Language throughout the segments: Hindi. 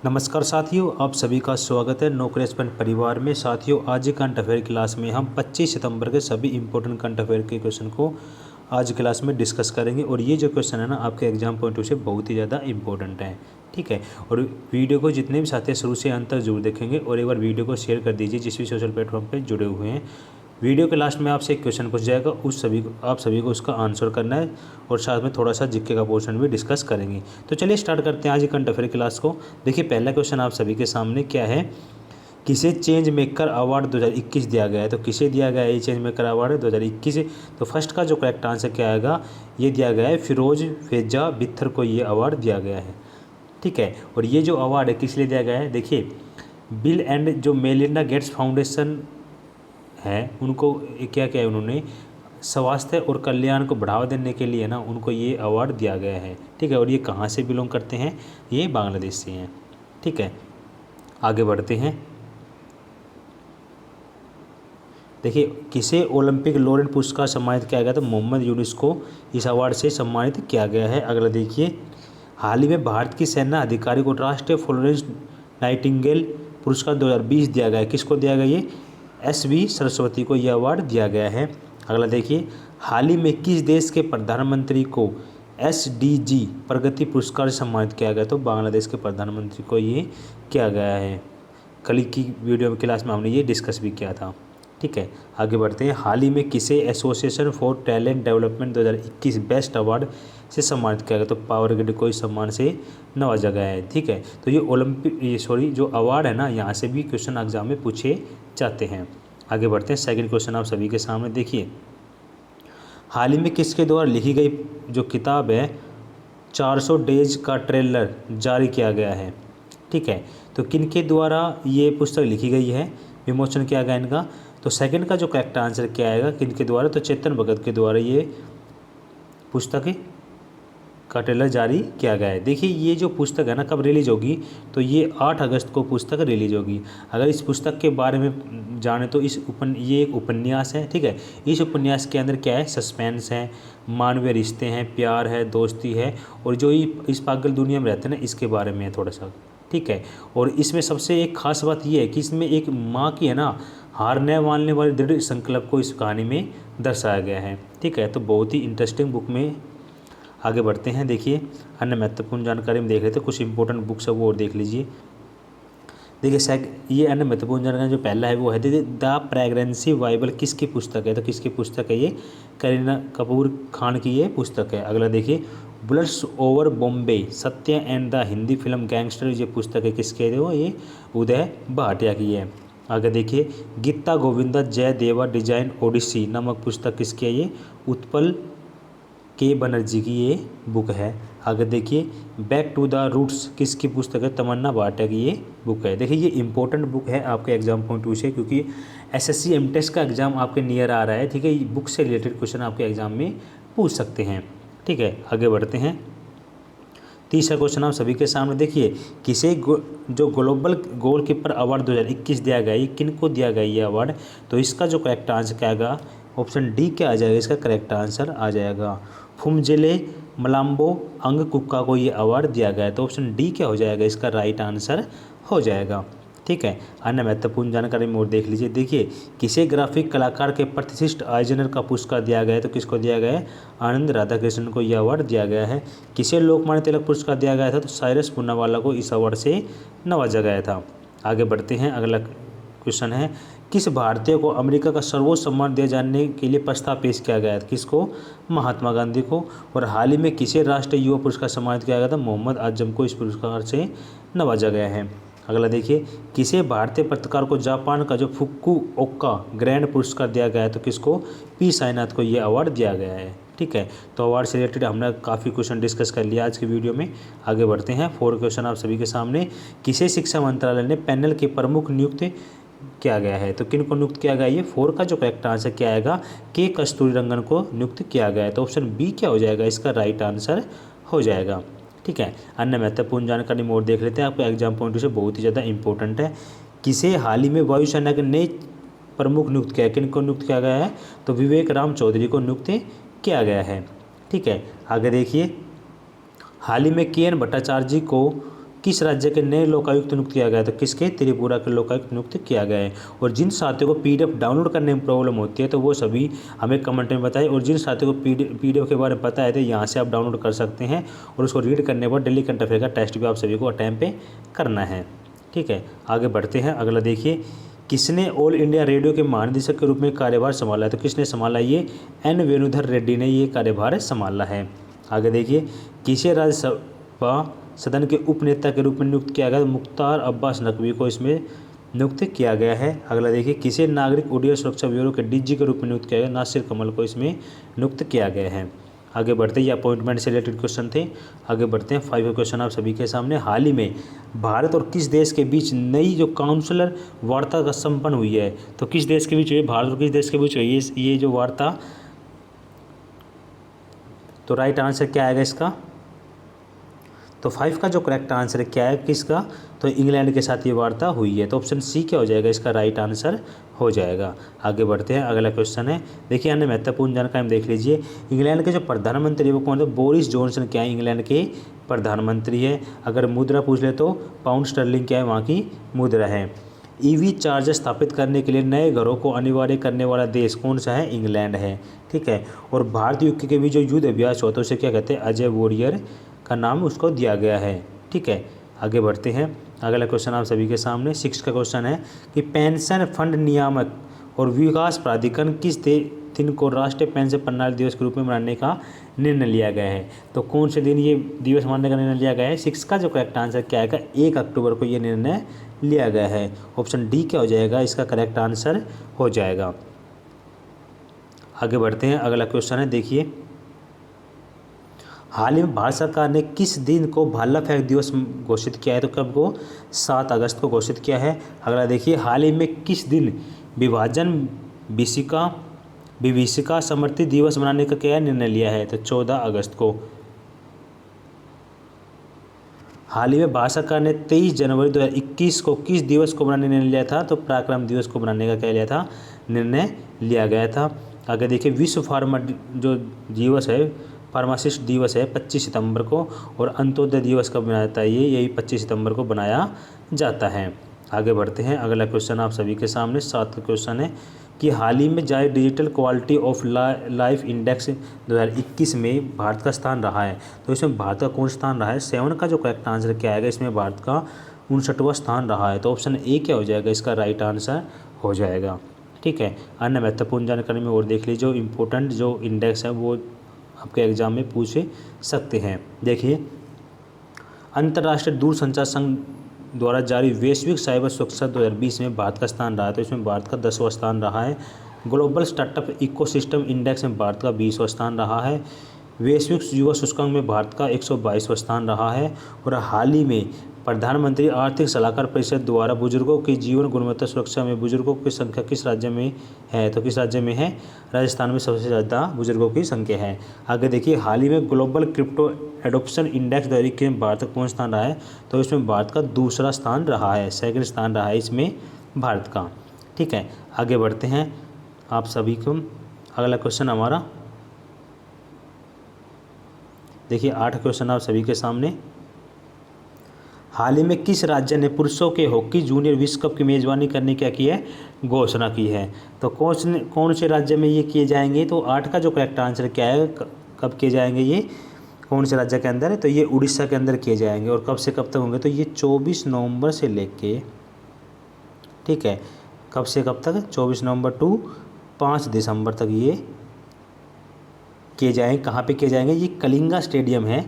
नमस्कार साथियों, आप सभी का स्वागत है नौकरी एक्सपर्ट परिवार में। साथियों, आज करंट अफेयर क्लास में हम 25 सितंबर के सभी इंपॉर्टेंट करंट अफेयर के क्वेश्चन को आज क्लास में डिस्कस करेंगे। और ये जो क्वेश्चन है ना, आपके एग्जाम पॉइंट ऑफ व्यू से बहुत ही ज़्यादा इंपॉर्टेंट है। ठीक है, और वीडियो को जितने भी साथी शुरू से अंत तक जरूर देखेंगे और एक बार वीडियो को शेयर कर दीजिए जिस भी सोशल प्लेटफॉर्म पर जुड़े हुए हैं। वीडियो के लास्ट में आपसे एक क्वेश्चन पूछ जाएगा, आप सभी को उसका आंसर करना है और साथ में थोड़ा सा जीके का पोर्शन भी डिस्कस करेंगे। तो चलिए स्टार्ट करते हैं आज की करंट अफेयर क्लास को। देखिए, पहला क्वेश्चन आप सभी के सामने क्या है, किसे चेंज मेकर अवार्ड 2021 दिया गया है। तो किसे दिया गया है ये चेंज मेकर अवार्ड 2021? तो फर्स्ट का जो करेक्ट आंसर क्या आएगा, ये दिया गया है फिरोज फेजा बित्थर को ये अवार्ड दिया गया है। ठीक है, और ये जो अवार्ड है किस लिए दिया गया है, देखिए बिल एंड जो मेलिंडा गेट्स फाउंडेशन है, उनको क्या क्या है, उन्होंने स्वास्थ्य और कल्याण को बढ़ावा देने के लिए ना उनको ये अवार्ड दिया गया है। ठीक है, और ये कहाँ से बिलोंग करते हैं, ये बांग्लादेश से हैं। ठीक है, आगे बढ़ते हैं। देखिए, किसे ओलंपिक लॉरेंट पुरस्कार सम्मानित किया गया, तो मोहम्मद यूनुस को इस अवार्ड से सम्मानित किया गया है। अगला देखिए, हाल ही में भारत की सेना अधिकारी को राष्ट्रीय फ्लोरेंस नाइटिंगेल पुरस्कार 2020 दिया गया है। किसको दिया गया, ये SV सरस्वती को यह अवार्ड दिया गया है। अगला देखिए, हाल ही में किस देश के प्रधानमंत्री को SDG प्रगति पुरस्कार से सम्मानित किया गया, तो बांग्लादेश के प्रधानमंत्री को ये किया गया है। कल की वीडियो क्लास में हमने ये डिस्कस भी किया था। ठीक है, आगे बढ़ते हैं। हाल ही में किसे association for talent development 2021 best award से सम्मानित किया गया, तो पावर ग्रिड को इस सम्मान से नवाजा गया है। ठीक है, तो ये जो अवार्ड है ना, यहाँ से भी क्वेश्चन एग्जाम में पूछे जाते हैं। आगे बढ़ते हैं, सेकंड क्वेश्चन आप सभी के सामने देखिए, हाल ही में किसके द्वारा लिखी गई जो किताब है 400 डेज का ट्रेलर जारी किया गया है। ठीक है, तो किनके द्वारा ये पुस्तक लिखी गई है, विमोचन किया गया इनका, तो सेकंड का जो करेक्ट आंसर क्या आएगा, किनके द्वारा, तो चेतन भगत के द्वारा ये पुस्तक का ट्रेलर जारी किया गया है। देखिए, ये जो पुस्तक है ना, कब रिलीज होगी, तो ये 8 अगस्त को पुस्तक रिलीज होगी। अगर इस पुस्तक के बारे में जाने तो ये एक उपन्यास है। ठीक है, इस उपन्यास के अंदर क्या है, सस्पेंस है, मानवीय रिश्ते हैं, प्यार है, दोस्ती है, और जो इस पागल दुनिया में रहते हैं ना, इसके बारे में है थोड़ा सा। ठीक है, और इसमें सबसे एक खास बात यह है कि इसमें एक माँ की है ना हारने वालने वाले दृढ़ संकल्प को इस कहानी में दर्शाया गया है। ठीक है, तो बहुत ही इंटरेस्टिंग बुक में आगे बढ़ते हैं। देखिए, अन्य महत्वपूर्ण जानकारी में देख रहे थे, कुछ इंपॉर्टेंट बुक्स है वो और देख लीजिए। देखिए, ये अन्य महत्वपूर्ण जानकारी जो पहला है वो है, देखिए द प्रेगनेंसी बाइबल किसकी पुस्तक है, तो किसकी पुस्तक है, ये करीना कपूर खान की ये पुस्तक है। अगला देखिए, बुलेट्स ओवर बॉम्बे सत्य and the Hindi film gangster, ये पुस्तक है किसके है, वो ये उदय भाटिया की है। आगे देखिए, गीता गोविंदा जय देवा डिजाइन ओडिसी नामक पुस्तक किसकी है, ये उत्पल के बनर्जी की ये बुक है। आगे देखिए, बैक टू द रूट्स किसकी पुस्तक है, तमन्ना भाटिया की ये बुक है। देखिए, ये इंपॉर्टेंट बुक है आपके एग्जाम पॉइंट से, क्योंकि SSC MTEST का एग्जाम आपके नियर आ रहा है। ठीक है, ये बुक से रिलेटेड क्वेश्चन आपके एग्जाम में पूछ सकते हैं। ठीक है, आगे बढ़ते हैं। तीसरा क्वेश्चन आप सभी के सामने देखिए, किसे जो ग्लोबल गोलकीपर अवार्ड 2021 दिया गया, ये किन को दिया गया ये अवार्ड, तो इसका जो करेक्ट आंसर क्या आएगा, ऑप्शन डी क्या आ जाएगा, इसका करेक्ट आंसर आ जाएगा फुमजेले मलाम्बो अंग कुक्का को ये अवार्ड दिया गया है। तो ऑप्शन डी क्या हो जाएगा, इसका राइट आंसर हो जाएगा। ठीक है, अन्य महत्वपूर्ण जानकारी में और देख लीजिए। देखिए, किसे ग्राफिक कलाकार के प्रतिष्ठित आयोजन का पुरस्कार दिया गया है, तो किसको दिया गया है, आनंद राधाकृष्णन को यह अवार्ड दिया गया है। किसे लोकमान्य तिलक पुरस्कार दिया गया था, तो साइरस पूनावाला को इस अवार्ड से नवाजा गया था। आगे बढ़ते हैं, अगला क्वेश्चन है, किस भारतीय को अमेरिका का सर्वोच्च सम्मान दिए जाने के लिए प्रस्ताव पेश किया गया था, किसको, महात्मा गांधी को। और हाल ही में किसे राष्ट्रीय युवा पुरस्कार सम्मानित किया गया था, मोहम्मद आजम को इस पुरस्कार से नवाजा गया है। अगला देखिए, किसे भारतीय पत्रकार को जापान का जो फुकुओका ग्रैंड पुरस्कार दिया गया है, तो किसको, P साईनाथ को ये अवार्ड दिया गया है। ठीक है, तो अवार्ड से रिलेटेड हमने काफ़ी क्वेश्चन डिस्कस कर लिया आज की वीडियो में। आगे बढ़ते हैं, 4 क्वेश्चन आप सभी के सामने, किसे शिक्षा मंत्रालय ने पैनल के प्रमुख नियुक्त किया गया है, तो किन को नियुक्त किया गया, ये 4 का जो करेक्ट आंसर क्या आएगा, के कस्तूरीरंगन को नियुक्त किया गया है। तो ऑप्शन बी क्या हो जाएगा, इसका राइट आंसर हो जाएगा। ठीक है, अन्य महत्वपूर्ण जानकारी में और देख लेते हैं, आपको एग्जाम पॉइंट से बहुत ही ज़्यादा इंपॉर्टेंट है। किसे हाल ही में वायुसेना के नए प्रमुख नियुक्त किया, किन को नियुक्त किया गया है, तो विवेक राम चौधरी को नियुक्त किया गया है। ठीक है, आगे देखिए, हाल ही में KN भट्टाचार्य जी को किस राज्य के नए लोकायुक्त नियुक्त किया गया है? तो किसके? त्रिपुरा के लोकायुक्त नियुक्त किया गया है। और जिन साथियों को पीडीएफ डाउनलोड करने में प्रॉब्लम होती है तो वो सभी हमें कमेंट में बताएं, और जिन साथियों को पीडीएफ के बारे में पता है तो यहाँ से आप डाउनलोड कर सकते हैं, और उसको रीड करने पर डेली करंट अफेयर का टेस्ट भी आप सभी को टाइम पे करना है। ठीक है, आगे बढ़ते हैं। अगला देखिए, किसने ऑल इंडिया रेडियो के महानिदेशक के रूप में कार्यभार संभाला है? तो किसने संभाला? ये एन वेणुधर रेड्डी ने ये कार्यभार संभाला है। आगे देखिए, किसे राज्यसभा सदन के उपनेता के रूप में नियुक्त किया गया? तो मुख्तार अब्बास नकवी को इसमें नियुक्त किया गया है। अगला देखिए, किसे नागरिक उड्डयन सुरक्षा ब्यूरो के डीजी के रूप में नियुक्त किया गया? नासिर कमल को इसमें नियुक्त किया गया है। आगे बढ़ते हैं, ये अपॉइंटमेंट से रिलेटेड क्वेश्चन थे। आगे बढ़ते हैं, 5 क्वेश्चन आप सभी के सामने। हाल ही में भारत और किस देश के बीच नई जो काउंसलर वार्ता का संपन्न हुई है? तो किस देश के बीच हुई? भारत और किस देश के बीच हुई ये जो वार्ता? तो राइट आंसर क्या आएगा इसका? तो 5 का जो करेक्ट आंसर है क्या है किसका? तो इंग्लैंड के साथ ये वार्ता हुई है। तो ऑप्शन सी क्या हो जाएगा? इसका राइट आंसर हो जाएगा। आगे बढ़ते हैं, अगला क्वेश्चन है। देखिए अन्य महत्वपूर्ण जानकारी हम देख लीजिए। इंग्लैंड के जो प्रधानमंत्री वो कौन है? बोरिस जॉनसन क्या है? इंग्लैंड के प्रधानमंत्री है। अगर मुद्रा पूछ ले तो पाउंड स्टर्लिंग क्या है? वहाँ की मुद्रा है। ईवी चार्जर स्थापित करने के लिए नए घरों को अनिवार्य करने वाला देश कौन सा है? इंग्लैंड है। ठीक है, और भारत यूके के बीच जो युद्ध अभ्यास होता है उसे क्या कहते हैं? अजय वॉरियर का नाम उसको दिया गया है। ठीक है, आगे बढ़ते हैं। अगला क्वेश्चन आप सभी के सामने 6 का क्वेश्चन है कि पेंशन फंड नियामक और विकास प्राधिकरण किस दिन को राष्ट्रीय पेंशन प्रणाली दिवस के रूप में मनाने का निर्णय लिया गया है? तो कौन से दिन ये दिवस मनाने का निर्णय लिया गया है? 6 का जो करेक्ट आंसर क्या आएगा? 1 अक्टूबर को ये निर्णय लिया गया है। ऑप्शन डी क्या हो जाएगा? इसका करेक्ट आंसर हो जाएगा। आगे बढ़ते हैं, अगला क्वेश्चन है देखिए, हाल ही में भारत सरकार ने किस दिन को भाला फेंक दिवस घोषित किया है? तो कब को? 7 अगस्त को घोषित किया है। अगला देखिए, हाल ही में किस दिन विभाजन विभीषिका स्मृति दिवस मनाने का क्या निर्णय लिया है? तो 14 अगस्त को। हाल ही में भारत सरकार ने 23 जनवरी 2021 को किस दिवस को बनाने निर्णय लिया था? तो पराक्रम दिवस को बनाने का क्या लिया था? निर्णय लिया गया था। आगे देखिए, विश्व फार्मा जो दिवस है, फार्मासिस्ट दिवस है 25 सितंबर को, और अंत्योदय दिवस कब मनाया जाता है? यही 25 सितंबर को बनाया जाता है। आगे बढ़ते हैं, अगला क्वेश्चन आप सभी के सामने 7 क्वेश्चन है कि हाल ही में जारी digital quality of life index 2021 में भारत का स्थान रहा है। तो इसमें भारत का कौन स्थान रहा है? 7 का जो करेक्ट आंसर क्या आएगा? इसमें भारत का 59वां स्थान रहा है। तो ऑप्शन ए क्या हो जाएगा? इसका राइट आंसर हो जाएगा। ठीक है, अन्य महत्वपूर्ण जानकारी में और देख लीजिए, जो इम्पोर्टेंट जो इंडेक्स है वो आपके एग्जाम में पूछ सकते हैं। देखिए, अंतर्राष्ट्रीय दूरसंचार संघ द्वारा जारी वैश्विक साइबर सुरक्षा 2020 में भारत का स्थान रहा है। तो इसमें भारत का 10वां स्थान रहा है। ग्लोबल स्टार्टअप इकोसिस्टम इंडेक्स में भारत का 20वां स्थान रहा है। वैश्विक युवा सूचकांक में भारत का 122वां स्थान रहा है। और हाल ही में प्रधानमंत्री आर्थिक सलाहकार परिषद द्वारा बुजुर्गों की जीवन गुणवत्ता सुरक्षा में बुजुर्गों की संख्या किस राज्य में है? तो किस राज्य में है? राजस्थान में सबसे ज़्यादा बुजुर्गों की संख्या है। आगे देखिए, हाल ही में ग्लोबल क्रिप्टो एडोप्शन इंडेक्स 2021 में भारत का कौन स्थान रहा है? तो इसमें भारत का 2रा स्थान रहा है, 2nd स्थान रहा है इसमें भारत का। ठीक है, आगे बढ़ते हैं आप सभी को। अगला क्वेश्चन हमारा देखिए 8 क्वेश्चन आप सभी के सामने। हाल ही में किस राज्य ने पुरुषों के हॉकी जूनियर विश्व कप की मेज़बानी करने क्या की है? घोषणा की है। तो कौन से राज्य में ये किए जाएंगे? तो 8 का जो करेक्ट आंसर क्या है? कब किए जाएंगे ये? कौन से राज्य के अंदर है? तो ये उड़ीसा के अंदर किए जाएंगे। और कब से कब तक होंगे? तो ये 24 नवंबर से लेके, ठीक है, कब से कब तक? 24 नवंबर टू 5 दिसंबर तक ये किए जाएंगे। कहाँ पे किए जाएंगे? ये कलिंगा स्टेडियम है,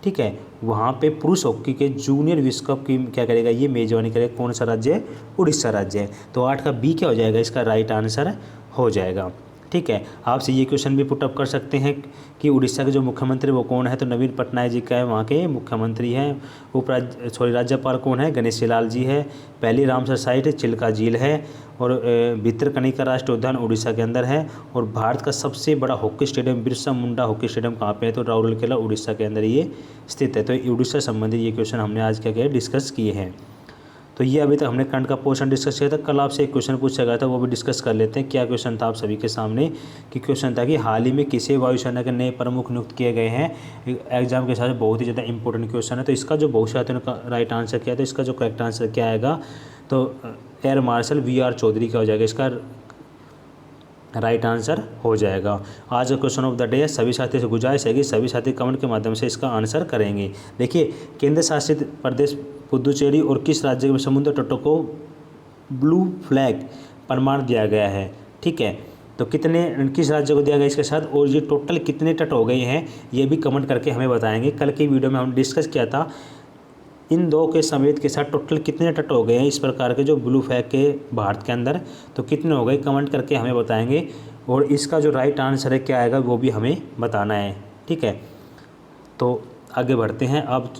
ठीक है, वहाँ पे पुरुष हॉकी के जूनियर विश्व कप की क्या करेगा? ये मेजबानी करेगा। कौन सा राज्य है? उड़ीसा राज्य है। तो 8 का बी क्या हो जाएगा? इसका राइट आंसर हो जाएगा। ठीक है, आपसे ये क्वेश्चन भी पुटअप कर सकते हैं कि उड़ीसा के जो मुख्यमंत्री वो कौन है? तो नवीन पटनायक जी का है, वहाँ के मुख्यमंत्री हैं। राज्यपाल कौन है? गणेशी लाल जी है। पहली रामसर साइट चिल्का झील है। और भितरकनिका राष्ट्रीय उद्यान उड़ीसा के अंदर है। और भारत का सबसे बड़ा hockey stadium Birsa Munda hockey stadium कहाँ पे है? तो राउरकेला उड़ीसा के अंदर ये स्थित है। तो उड़ीसा संबंधित ये क्वेश्चन हमने आज क्या किया? डिस्कस किए हैं। तो ये अभी तक हमने करंट का पोर्शन डिस्कस किया था। कल आपसे एक क्वेश्चन पूछा गया था, वो भी डिस्कस कर लेते हैं। क्या क्वेश्चन था आप सभी के सामने? कि क्वेश्चन था कि हाल ही में किसे वायुसेना के नए प्रमुख नियुक्त किए गए हैं। एग्जाम के साथ बहुत ही ज़्यादा इंपॉर्टेंट क्वेश्चन है। तो इसका जो बहुत साथियों ने राइट आंसर किया, तो इसका जो करेक्ट आंसर क्या आएगा? तो एयर मार्शल VR चौधरी का हो जाएगा, इसका राइट आंसर हो जाएगा। आज का क्वेश्चन ऑफ द डे है। सभी साथी से गुजारिश है कि सभी साथी कमेंट के माध्यम से इसका आंसर करेंगे। देखिए, केंद्र शासित प्रदेश पुदुचेरी और किस राज्य में समुद्र तटों को ब्लू फ्लैग प्रमाण दिया गया है? ठीक है, तो किस राज्य को दिया गया इसके साथ, और ये टोटल कितने तट हो गए हैं ये भी कमेंट करके हमें बताएंगे। कल की वीडियो में हम डिस्कस किया था इन दो के समेत के साथ टोटल कितने तट हो गए हैं इस प्रकार के जो ब्लू फ्लैग के भारत के अंदर, तो कितने हो गए कमेंट करके हमें बताएंगे। और इसका जो राइट आंसर है क्या आएगा वो भी हमें बताना है। ठीक है, तो आगे बढ़ते हैं। अब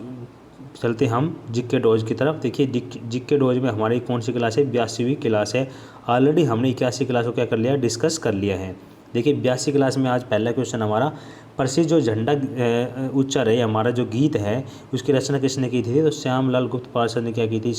चलते हम जीके डोज की तरफ। देखिए, जीके डोज में हमारी कौन सी क्लास है? 82वीं क्लास है। ऑलरेडी हमने 81 क्लास को क्या कर लिया? डिस्कस कर लिया है। देखिए, 82 क्लास में आज पहला क्वेश्चन हमारा, प्रसिद्ध जो झंडा उच्चार है हमारा जो गीत है, उसकी रचना किसने की थी? तो श्यामलाल गुप्त पार्षद ने क्या की थी?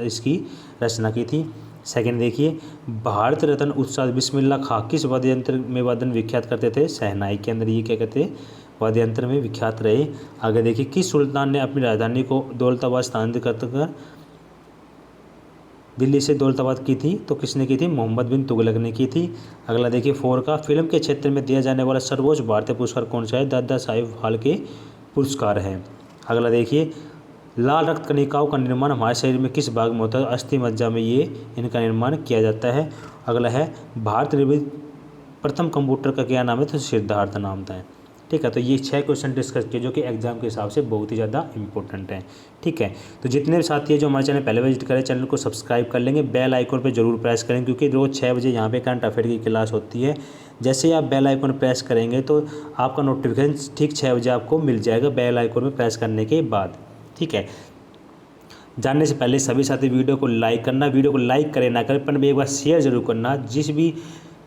इसकी रचना की थी। सेकंड देखिए, भारत रत्न उस्ताद बिस्मिल्लाह खां किस वाद्य यंत्र में वादन विख्यात करते थे? शहनाई के अंदर ये क्या कहते हैं? वाद्य यंत्र में विख्यात रहे। आगे देखिए, किस सुल्तान ने अपनी राजधानी को दौलताबाद स्थानांतरित कर दिल्ली से दौलताबाद की थी? तो किसने की थी? मोहम्मद बिन तुगलक ने की थी। अगला देखिए 4 का, फिल्म के क्षेत्र में दिया जाने वाला सर्वोच्च भारतीय पुरस्कार कौन सा है? दादा साहेब फाल्के पुरस्कार है। अगला देखिए, लाल रक्त कणिकाओं का निर्माण हमारे शरीर में किस भाग में होता है? अस्थि मज्जा में ये इनका निर्माण किया जाता है। अगला है, भारत निर्मित प्रथम कंप्यूटर का क्या नाम है? तो सिद्धार्थ नाम था। ठीक है, तो ये 6 क्वेश्चन डिस्कस किए जो कि एग्जाम के हिसाब से बहुत ही ज़्यादा इंपॉर्टेंट हैं। ठीक है, तो जितने भी साथी हैं जो हमारे चैनल पहले विजिट करें, चैनल को सब्सक्राइब कर लेंगे, बेल आइकन पे जरूर प्रेस करें, क्योंकि रोज़ 6 बजे यहाँ पे करंट अफेयर की क्लास होती है। जैसे ही आप बेल आइकन प्रेस करेंगे तो आपका नोटिफिकेशन ठीक 6 बजे आपको मिल जाएगा बेल आइकन में प्रेस करने के बाद। ठीक है, जानने से पहले सभी साथी वीडियो को लाइक करना, वीडियो को लाइक करें ना करें पर एक बार शेयर जरूर करना। जिस भी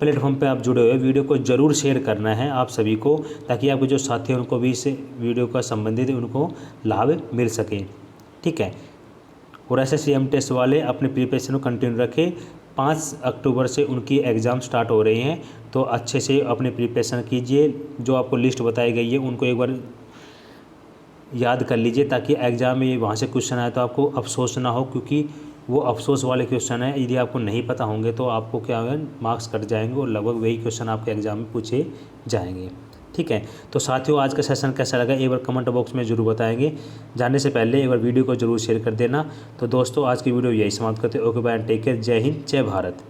प्लेटफॉर्म पे आप जुड़े हुए वीडियो को ज़रूर शेयर करना है आप सभी को, ताकि आपके जो साथी हैं उनको भी इस वीडियो का संबंधित उनको लाभ मिल सके। ठीक है, और SSC टेस्ट वाले अपने प्रिपरेशन को कंटिन्यू रखें। 5 अक्टूबर से उनकी एग्ज़ाम स्टार्ट हो रही हैं, तो अच्छे से अपने प्रिपरेशन कीजिए। जो आपको लिस्ट बताई गई है उनको एक बार याद कर लीजिए, ताकि एग्ज़ाम में वहाँ से क्वेश्चन आए तो आपको अफसोस ना हो, क्योंकि वो अफसोस वाले क्वेश्चन है। यदि आपको नहीं पता होंगे तो आपको क्या होगा, मार्क्स कट जाएंगे और लगभग वही क्वेश्चन आपके एग्जाम में पूछे जाएंगे। ठीक है, तो साथियों आज का सेशन कैसा लगा एक बार कमेंट बॉक्स में जरूर बताएंगे। जानने से पहले एक बार वीडियो को जरूर शेयर कर देना। तो दोस्तों आज की वीडियो यही समाप्त करते हैं। ओके बाय, टेक केयर, जय हिंद, जय भारत।